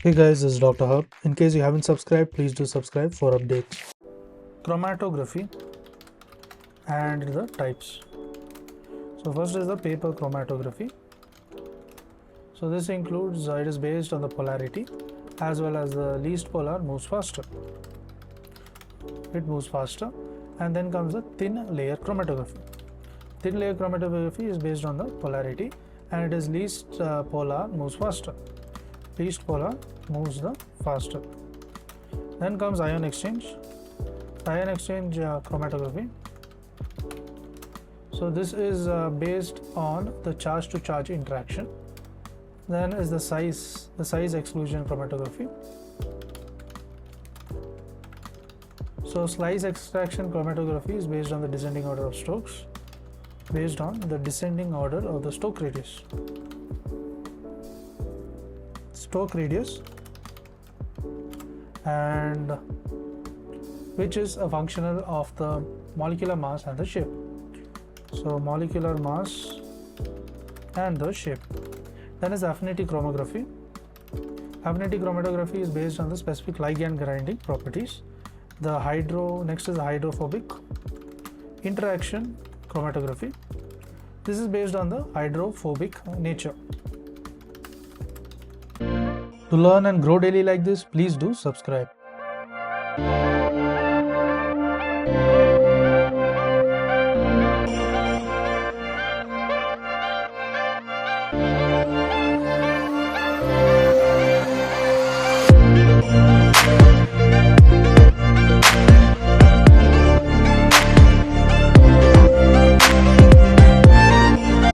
Hey guys, this is Dr. Hub. In case you haven't subscribed, please do subscribe for updates. Chromatography and the types. So first is the paper chromatography. So this includes, it is based on the polarity as well as the least polar moves faster. It moves faster, and then comes the thin layer chromatography. Thin layer chromatography is based on the polarity and it is least polar moves faster. Least polar moves the faster. Then comes ion exchange. Ion exchange chromatography. So this is based on the charge to charge interaction. Then is the size exclusion chromatography. So slice extraction chromatography is based on the descending order of Stokes, based on the descending order of the Stokes radius. Stokes radius, and which is a functional of the molecular mass and the shape. So molecular mass and the shape. Then is affinity chromatography. Affinity chromatography is based on the specific ligand grinding properties. Next is the hydrophobic interaction chromatography. This is based on the hydrophobic nature. To learn and grow daily like this, please do subscribe.